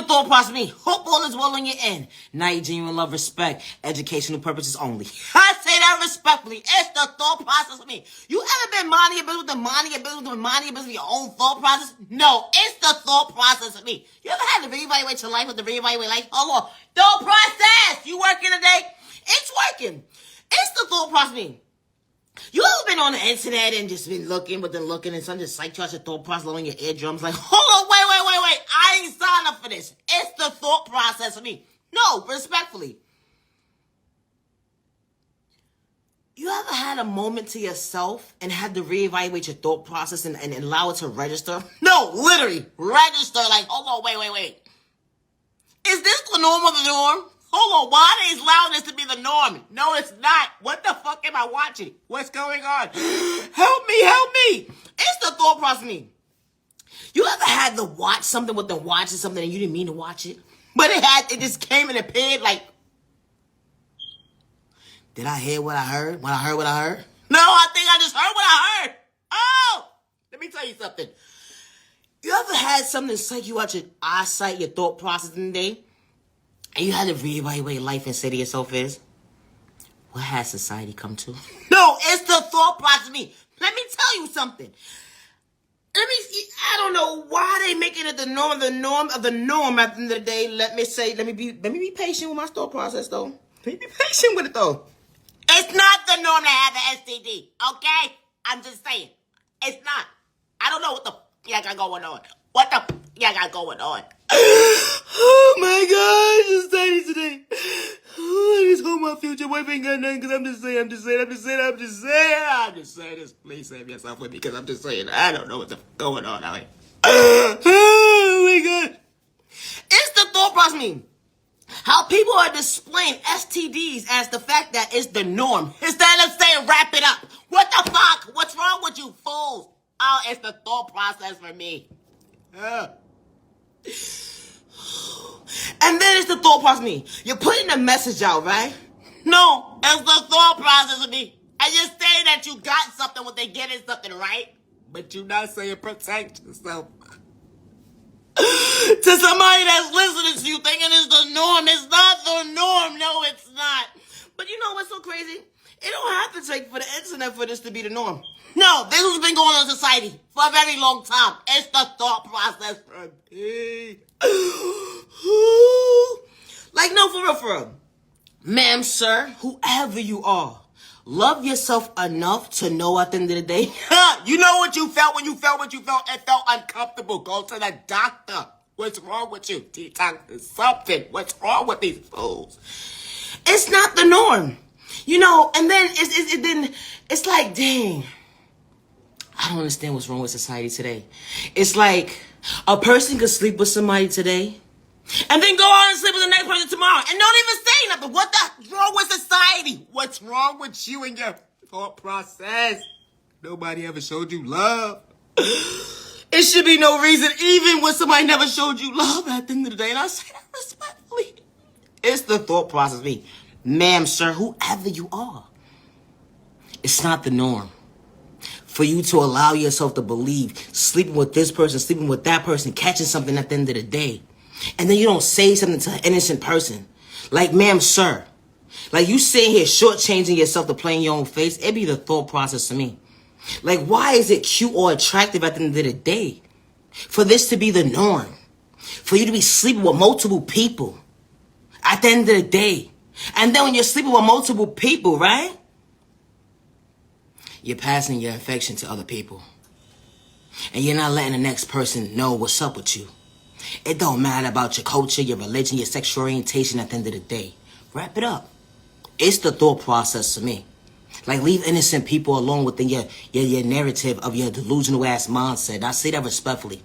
the thought process me. Hope all is well on your end. Now you genuine love, respect, educational purposes only. I say that respectfully. It's the thought process me. You ever been minding your business with minding your business with your own thought process? No, it's the thought process me. You ever had to reevaluate your life with the reevaluate life? Hold on. Thought process. You working today? It's working. It's the thought process me. You ever been on the internet and just been looking, but then looking and something just like your thought process on your eardrums like, hold on, wait. I ain't signed up for this. It's the thought process for me. No, respectfully. You ever had a moment to yourself and had to reevaluate your thought process and allow it to register? No, literally, register like, hold on, wait. Is this the norm of the norm? Hold on, why is loudness to be the norm? No, it's not. What the fuck am I watching? What's going on? Help me. It's the thought process me. You ever had to watch something with the watching something and you didn't mean to watch it? But it just came and appeared like, did I hear what I heard? When I heard what I heard? No, I think I just heard what I heard. Oh, let me tell you something. You ever had something psych you out your eyesight, your thought process in the day? And you had to reevaluate life and say to yourself is, what has society come to? No, it's the thought process me. Let me tell you something. I don't know why they making it the norm at the end of the day. Let me be patient with my thought process though. Let me be patient with it though. It's not the norm to have an STD, okay? I'm just saying. It's not. I don't know what the y'all got going on. What the y'all got going on? Oh my gosh, society today. Oh, I just hope my future wife ain't got nothing because I'm just saying this. Please save yourself with me because I'm just saying I don't know what's going on out here. Oh my God. It's the thought process me. How people are displaying STDs as the fact that it's the norm instead of saying wrap it up. What the fuck? What's wrong with you fools? Oh, it's the thought process for me. And then it's the thought process me. You're putting a message out, right? No, it's the thought process of me. And you're saying that you got something when they getting something right, but you're not saying protect yourself. To somebody that's listening to you thinking it's the norm. It's not the norm. No, it's not. But you know what's so crazy? It don't have to take for the internet for this to be the norm. No, this has been going on in society for a very long time. It's the thought process for me. Like, no, for real. Ma'am, sir, whoever you are, love yourself enough to know at the end of the day. You know what you felt when you felt what you felt? It felt uncomfortable. Go to the doctor. What's wrong with you? Detox something. What's wrong with these fools? It's not the norm. You know, and then it's like, dang, I don't understand what's wrong with society today. It's like a person could sleep with somebody today and then go on and sleep with the next person tomorrow and don't even say nothing. What's wrong with society? What's wrong with you and your thought process? Nobody ever showed you love. It should be no reason, even when somebody never showed you love at the end of the day. And I say that respectfully. It's the thought process, me. Ma'am, sir, whoever you are. It's not the norm for you to allow yourself to believe sleeping with this person, sleeping with that person, catching something at the end of the day. And then you don't say something to an innocent person. Like, ma'am, sir. Like, you sitting here shortchanging yourself to play in your own face. It be the thought process to me. Like, why is it cute or attractive at the end of the day? For this to be the norm. For you to be sleeping with multiple people at the end of the day. And then when you're sleeping with multiple people, right? You're passing your infection to other people. And you're not letting the next person know what's up with you. It don't matter about your culture, your religion, your sexual orientation at the end of the day. Wrap it up. It's the thought process to me. Like, leave innocent people alone within your narrative of your delusional ass mindset. I say that respectfully.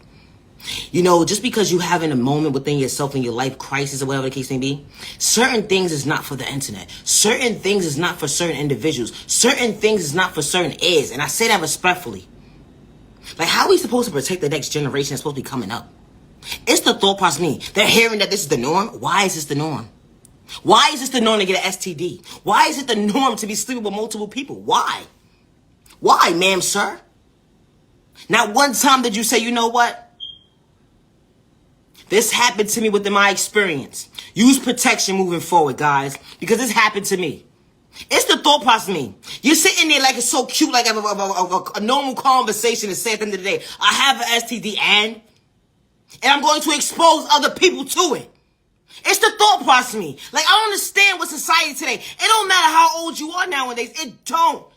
You know, just because you having a moment within yourself in your life crisis or whatever the case may be, certain things is not for the internet. Certain things is not for certain individuals. Certain things is not for certain ears. And I say that respectfully. Like, how are we supposed to protect the next generation that's supposed to be coming up? It's the thought process me. They're hearing that this is the norm. Why is this the norm? Why is this the norm to get an STD? Why is it the norm to be sleeping with multiple people? Why? Why, ma'am, sir? Not one time did you say, you know what? This happened to me within my experience. Use protection moving forward, guys, because this happened to me. It's the thought process of me. You're sitting there like it's so cute, like a normal conversation to say at the end of the day, I have an STD and I'm going to expose other people to it. It's the thought process of me. Like, I don't understand what society today. It don't matter how old you are nowadays. It don't.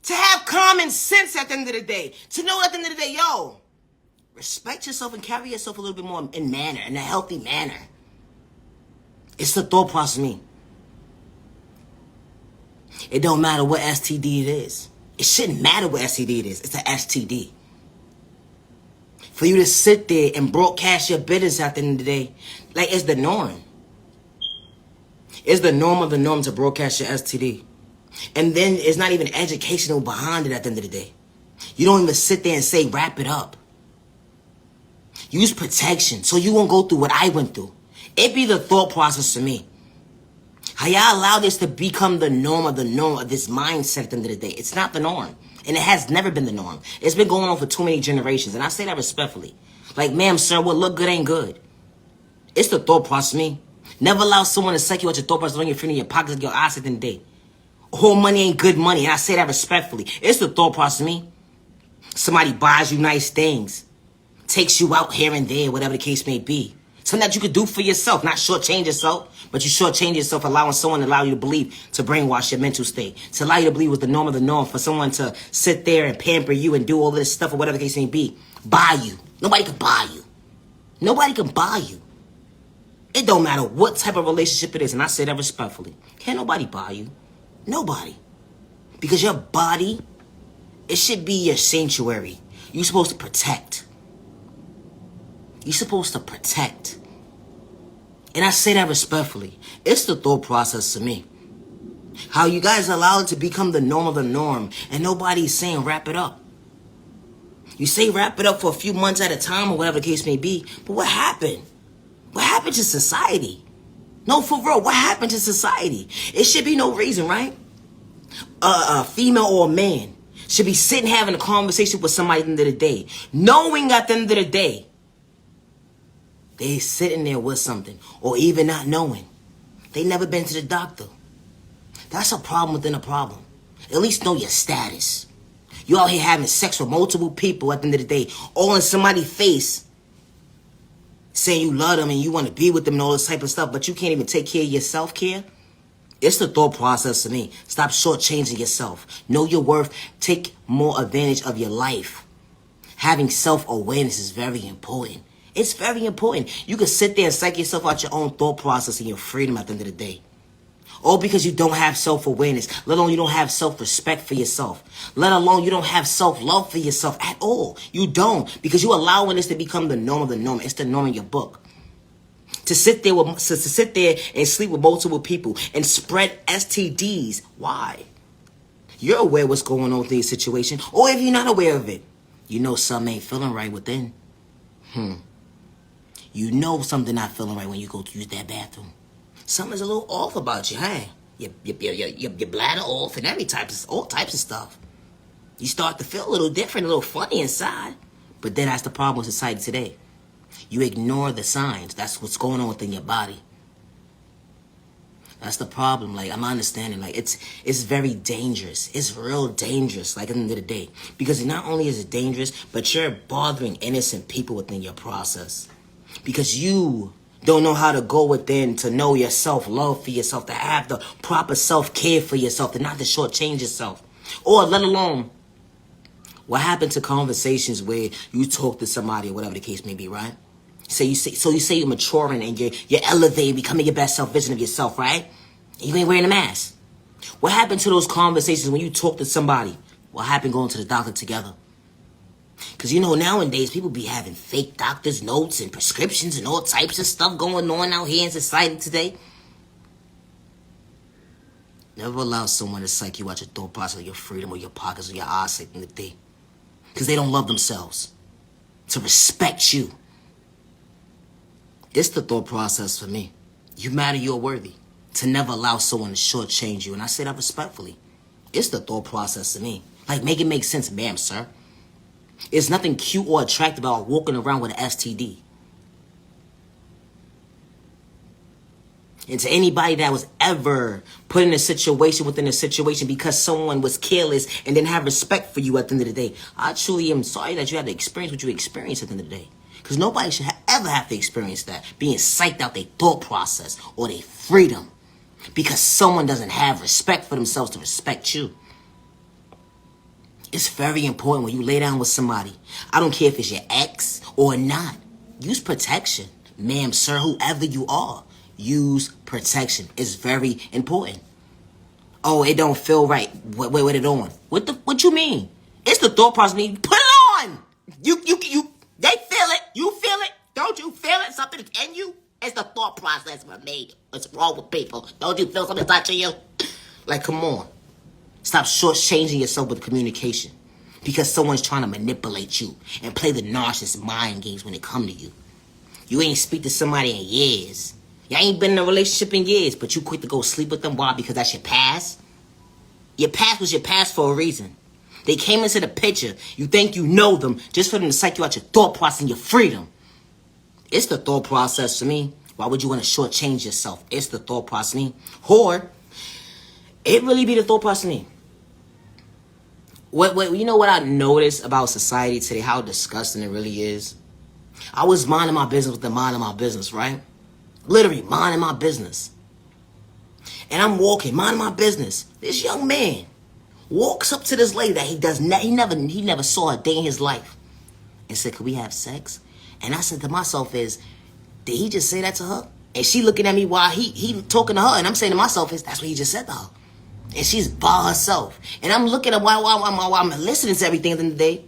To have common sense at the end of the day. To know at the end of the day, yo, respect yourself and carry yourself a little bit more in a healthy manner. It's the thought process of me. It don't matter what STD it is. It shouldn't matter what STD it is. It's an STD. For you to sit there and broadcast your business at the end of the day, like it's the norm. It's the norm of the norm to broadcast your STD. And then it's not even educational behind it at the end of the day. You don't even sit there and say, wrap it up. Use protection so you won't go through what I went through. It be the thought process for me. How y'all allow this to become the norm of this mindset at the end of the day. It's not the norm. And it has never been the norm. It's been going on for too many generations. And I say that respectfully. Like, ma'am, sir, what look good ain't good. It's the thought process of me. Never allow someone to suck you out your thought process on your friend in your pockets and your eyes at the end of the day. All money ain't good money. And I say that respectfully. It's the thought process of me. Somebody buys you nice things. Takes you out here and there, whatever the case may be. Something that you could do for yourself, not shortchange yourself, but you shortchange yourself, allowing someone to allow you to believe, to brainwash your mental state, to allow you to believe was the norm of the norm, for someone to sit there and pamper you and do all this stuff or whatever the case may be. Buy you. Nobody can buy you. Nobody can buy you. It don't matter what type of relationship it is, and I say that respectfully. Can't nobody buy you. Nobody. Because your body, it should be your sanctuary. You're supposed to protect. You're supposed to protect. And I say that respectfully. It's the thought process to me. How you guys allow it to become the norm of the norm, and nobody's saying wrap it up. You say wrap it up for a few months at a time or whatever the case may be, but what happened? What happened to society? No, for real, what happened to society? It should be no reason, right? A female or a man should be sitting having a conversation with somebody at the end of the day, knowing at the end of the day, they sitting there with something, or even not knowing. They never been to the doctor. That's a problem within a problem. At least know your status. You out here having sex with multiple people at the end of the day, all in somebody's face, saying you love them and you want to be with them and all this type of stuff, but you can't even take care of your self-care. It's the thought process to me. Stop shortchanging yourself. Know your worth. Take more advantage of your life. Having self-awareness is very important. It's very important. You can sit there and psych yourself out your own thought process and your freedom at the end of the day. All because you don't have self-awareness. Let alone you don't have self-respect for yourself. Let alone you don't have self-love for yourself at all. You don't. Because you're allowing this to become the norm of the norm. It's the norm in your book. To sit there and sleep with multiple people and spread STDs. Why? You're aware of what's going on with the situation. Or if you're not aware of it, you know something ain't feeling right within. You know something not feeling right when you go to use that bathroom. Something's a little off about you, hey? Your bladder off and all types of stuff. You start to feel a little different, a little funny inside. But then that's the problem with society today. You ignore the signs. That's what's going on within your body. That's the problem. Like, I'm understanding. Like, it's very dangerous. It's real dangerous, like, at the end of the day. Because not only is it dangerous, but you're bothering innocent people within your process. Because you don't know how to go within to know your self-love for yourself, to have the proper self-care for yourself, to not to shortchange yourself. Or let alone, what happened to conversations where you talk to somebody or whatever the case may be, right? So you say you're maturing and you're elevating, becoming your best self-vision of yourself, right? And you ain't wearing a mask. What happened to those conversations when you talk to somebody? What happened going to the doctor together? Because, you know, nowadays, people be having fake doctor's notes and prescriptions and all types of stuff going on out here in society today. Never allow someone to psych you out your thought process, or your freedom, or your pockets, or your eyes in the day. Because they don't love themselves. To respect you. It's the thought process for me. You matter, you're worthy. To never allow someone to shortchange you. And I say that respectfully. It's the thought process to me. Like, make it make sense, ma'am, sir. It's nothing cute or attractive about walking around with an STD. And to anybody that was ever put in a situation within a situation because someone was careless and didn't have respect for you at the end of the day, I truly am sorry that you had to experience what you experienced at the end of the day. Because nobody should ever have to experience that, being psyched out their thought process or their freedom because someone doesn't have respect for themselves to respect you. It's very important when you lay down with somebody. I don't care if it's your ex or not. Use protection. Ma'am, sir, whoever you are. Use protection. It's very important. Oh, it don't feel right. Wait, it on. What you mean? It's the thought process. Put it on. You. They feel it. You feel it. Don't you feel it? Something in you. It's the thought process for me. What's wrong with people? Don't you feel something touching you? Like, come on. Stop shortchanging yourself with communication because someone's trying to manipulate you and play the narcissist mind games when it come to you. You ain't speak to somebody in years. You ain't been in a relationship in years, but you quick to go sleep with them. Why? Because that's your past? Your past was your past for a reason. They came into the picture. You think you know them just for them to psych you out your thought process and your freedom. It's the thought process for me. Why would you want to shortchange yourself? It's the thought process for me. Or it really be the thought process for me. You know what I noticed about society today? How disgusting it really is. I was minding my business with the minding my business, right? Literally minding my business. And I'm walking, minding my business. This young man walks up to this lady that he never saw a day in his life and said, "Could we have sex?" And I said to myself did he just say that to her? And she looking at me while he talking to her, and I'm saying to myself that's what he just said to her. And she's by herself. And I'm looking at while I'm listening to everything at the end of the day.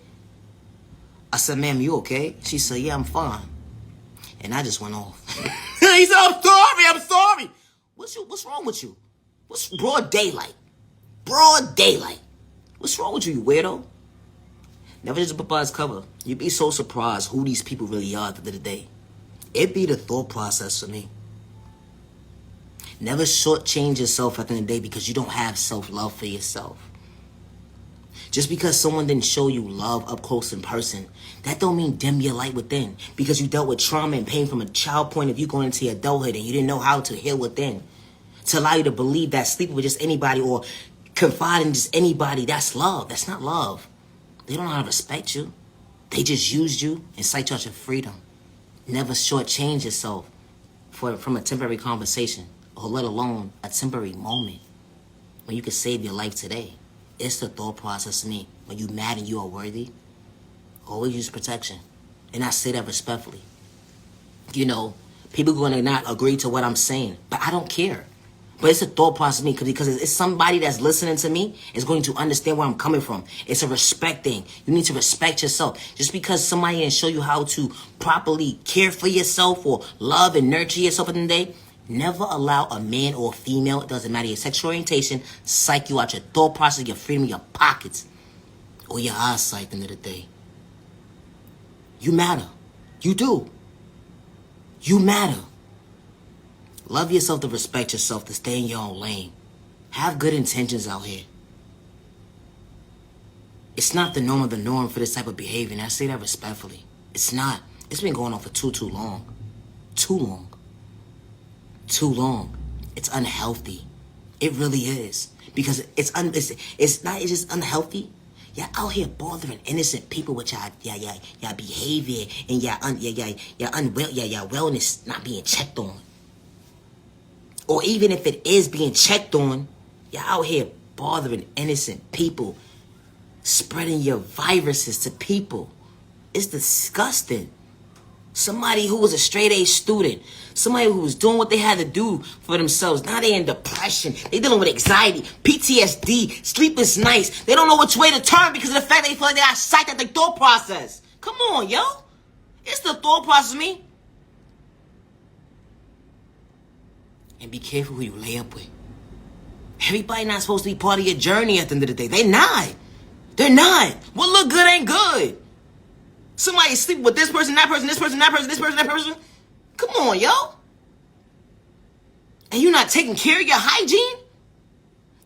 I said, "Ma'am, you okay?" She said, "Yeah, I'm fine." And I just went off. He said, I'm sorry. What's wrong with you? What's broad daylight? Broad daylight. What's wrong with you, you weirdo? Never just put by his cover. You'd be so surprised who these people really are at the end of the day. It be the thought process for me. Never shortchange yourself at the end of the day because you don't have self-love for yourself. Just because someone didn't show you love up close in person, that don't mean dim your light within. Because you dealt with trauma and pain from a child point of view going into your adulthood and you didn't know how to heal within. To allow you to believe that sleeping with just anybody or confide in just anybody, that's love. That's not love. They don't know how to respect you. They just used you and psyched you out your freedom. Never shortchange yourself from a temporary conversation or let alone a temporary moment when you can save your life today. It's the thought process to me. When you mad and you are worthy, always use protection. And I say that respectfully. You know, people are going to not agree to what I'm saying, but I don't care. But it's a thought process to me because it's somebody that's listening to me is going to understand where I'm coming from. It's a respect thing. You need to respect yourself. Just because somebody didn't show you how to properly care for yourself or love and nurture yourself at the end of the day, never allow a man or a female, it doesn't matter your sexual orientation, psych you out your thought process, your freedom, your pockets, or your eyesight at the end of the day. You matter. You do. You matter. Love yourself to respect yourself, to stay in your own lane. Have good intentions out here. It's not the norm of the norm for this type of behavior, and I say that respectfully. It's not. It's been going on for too long. Too long. Too long. It's unhealthy. It really is. Because it's just unhealthy. Y'all out here bothering innocent people with y'all behavior and y'all wellness not being checked on. Or even if it is being checked on, y'all out here bothering innocent people, spreading your viruses to people. It's disgusting. Somebody who was a straight A student, somebody who was doing what they had to do for themselves. Now they're in depression. They're dealing with anxiety, PTSD, sleepless nights. They don't know which way to turn because of the fact they feel like they got psyched at their thought process. Come on, yo. It's the thought process, me. And be careful who you lay up with. Everybody not supposed to be part of your journey at the end of the day. They're not. They're not. What look good ain't good. Somebody sleeping with this person, that person, this person, that person, this person, that person. Come on, yo. And you're not taking care of your hygiene?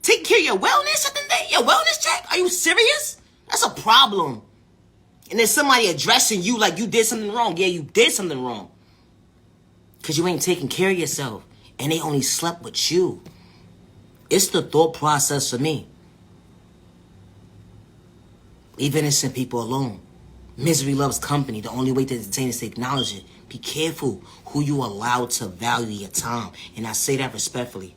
Taking care of your wellness at the end of the day? Your wellness check? Are you serious? That's a problem. And then somebody addressing you like you did something wrong. Yeah, you did something wrong. Because you ain't taking care of yourself. and they only slept with you. It's the thought process for me. Leave innocent people alone. Misery loves company. The only way to entertain is to acknowledge it. Be careful who you allow to value your time. And I say that respectfully.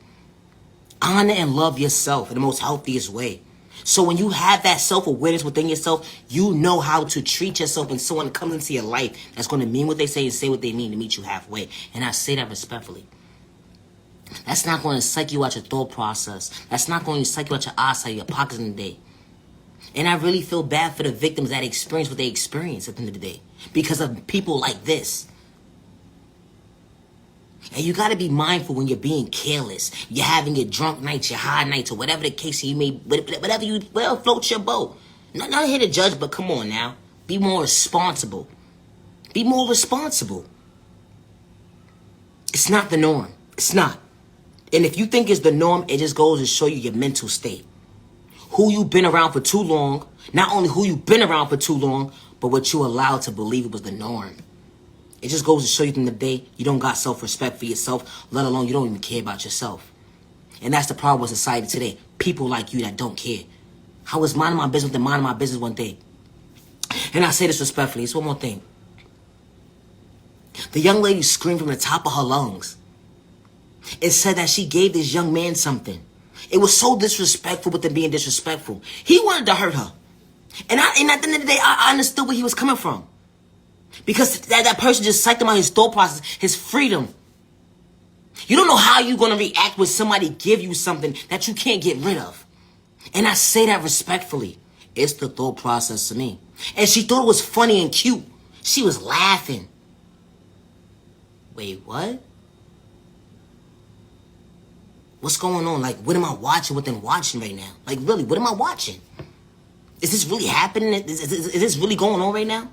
Honor and love yourself in the most healthiest way. So when you have that self-awareness within yourself, you know how to treat yourself when someone comes into your life that's going to mean what they say and say what they mean to meet you halfway. And I say that respectfully. That's not going to psych you out your thought process. That's not going to psych you out your eyesight, your pockets in the day. And I really feel bad for the victims that experience what they experience at the end of the day because of people like this. And you got to be mindful when you're being careless. You're having your drunk nights, your high nights, or whatever the case you may, whatever floats your boat. Not here to judge, but come on now. Be more responsible. Be more responsible. It's not the norm. It's not. And if you think it's the norm, it just goes to show you your mental state. Who you've been around for too long. Not only who you've been around for too long, but what you allowed to believe it was the norm. It just goes to show you in the day, you don't got self-respect for yourself, let alone you don't even care about yourself. And that's the problem with society today. People like you that don't care. I was minding my business with the minding my business one day. And I say this respectfully. It's one more thing. The young lady screamed from the top of her lungs. It said that she gave this young man something. It was so disrespectful with them being disrespectful. He wanted to hurt her. And at the end of the day, I understood where he was coming from. Because that person just psyched him out his thought process, his freedom. You don't know how you're going to react when somebody give you something that you can't get rid of. And I say that respectfully. It's the thought process to me. And she thought it was funny and cute. She was laughing. Wait, what? What's going on? Like, what am I watching? What I'm watching right now? Like, really, what am I watching? Is this really happening? Is this really going on right now?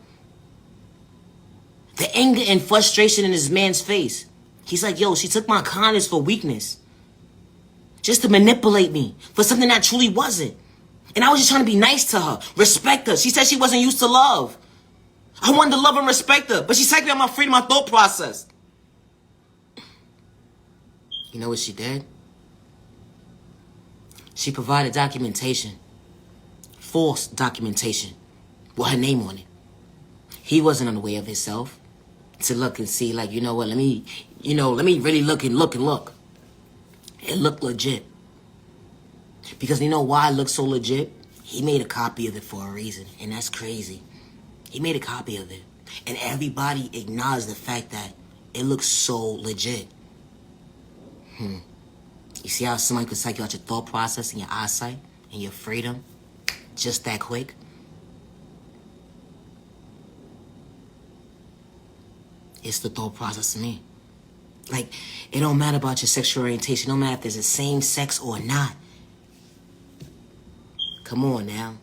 The anger and frustration in this man's face. He's like, yo, she took my kindness for weakness. Just to manipulate me for something that truly wasn't. And I was just trying to be nice to her, respect her. She said she wasn't used to love. I wanted to love and respect her, but she psyched me out my freedom, my thought process. You know what she did? She provided documentation. False documentation. With her name on it. He wasn't unaware of himself. To look and see, like, you know what, let me really look and look and look. It looked legit. Because you know why it looked so legit? He made a copy of it for a reason. And that's crazy. He made a copy of it. And everybody acknowledged the fact that it looks so legit. You see how somebody could psych you out your thought process and your eyesight and your freedom just that quick? It's the thought process to me. Like, it don't matter about your sexual orientation. It don't matter if there's the same sex or not. Come on now.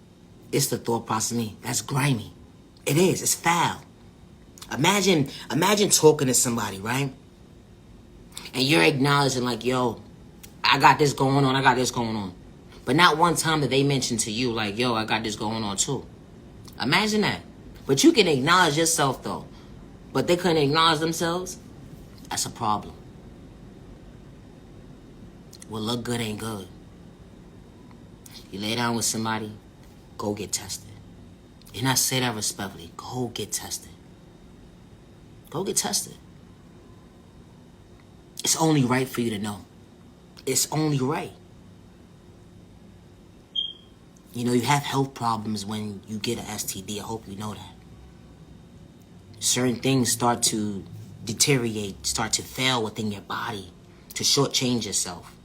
It's the thought process to me. That's grimy. It is. It's foul. Imagine talking to somebody, right? And you're acknowledging like, yo, I got this going on. I got this going on. But not one time that they mention to you like, yo, I got this going on too. Imagine that. But you can acknowledge yourself though. But they couldn't acknowledge themselves. That's a problem. What look good ain't good. You lay down with somebody, go get tested. And I say that respectfully. Go get tested. Go get tested. It's only right for you to know. It's only right. You know, you have health problems when you get an STD. I hope you know that. Certain things start to deteriorate, start to fail within your body, to shortchange yourself.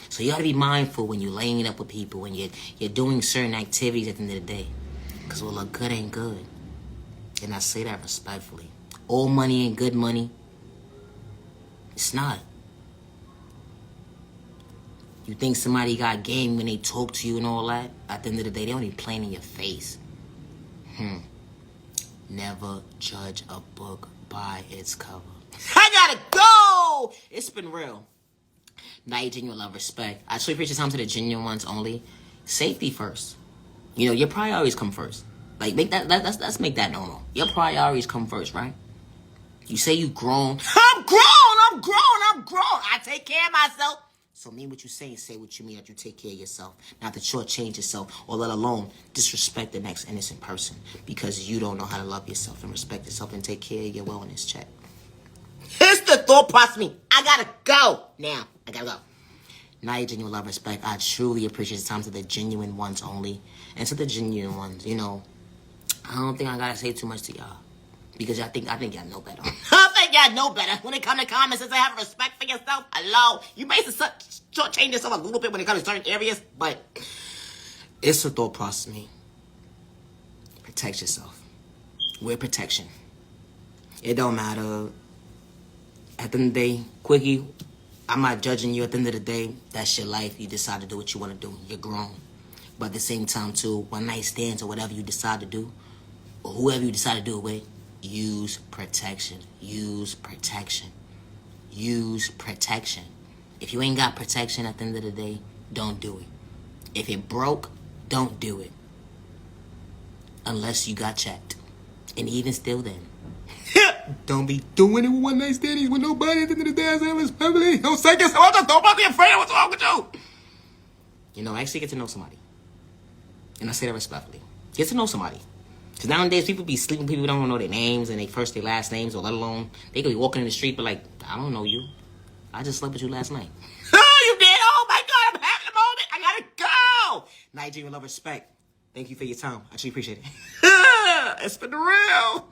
So you got to be mindful when you're laying it up with people, when you're doing certain activities at the end of the day. Because what look good ain't good. And I say that respectfully. All money ain't good money. It's not. You think somebody got game when they talk to you and all that? At the end of the day, they only playing in your face. Never judge a book by its cover. I gotta go! It's been real. Now you genuine love, respect. I truly appreciate time to the genuine ones only. Safety first. You know, your priorities come first. Like, let's make that normal. Your priorities come first, right? You say you grown. I'm grown! I take take care of myself. So mean what you say and say what you mean, that you take care of yourself. Not to shortchange yourself or let alone disrespect the next innocent person because you don't know how to love yourself and respect yourself and take care of your wellness check. Here's the thought process me. I gotta go now. I gotta go. Now your genuine love, respect. I truly appreciate the time to the genuine ones only. And to the genuine ones, you know, I don't think I gotta say too much to y'all. Because I think y'all know better. I think y'all know better. When it comes to comments and say have respect for yourself, hello. You may shortchange yourself a little bit when it comes to certain areas, but it's a thought process, me. Protect yourself. Wear protection. It don't matter. At the end of the day, Quickie, I'm not judging you. At the end of the day, that's your life. You decide to do what you want to do. You're grown. But at the same time, too, one night stands or whatever you decide to do, or whoever you decide to do it with, use protection. Use protection. Use protection. If you ain't got protection at the end of the day, don't do it. If it broke, don't do it. Unless you got checked. And even still then. Don't be doing it with one night standings with nobody at the end of the day. I say it's family. Don't say yourself. Don't be afraid of what's wrong with you. You know, actually get to know somebody. And I say that respectfully. Get to know somebody. Because nowadays, people be sleeping. People don't know their names and their last names, or let alone, they could be walking in the street, but like, I don't know you. I just slept with you last night. Oh, you did? Oh my God, I'm having a moment. I gotta go. Night, genuine love, respect. Thank you for your time. I truly appreciate it. It's been real.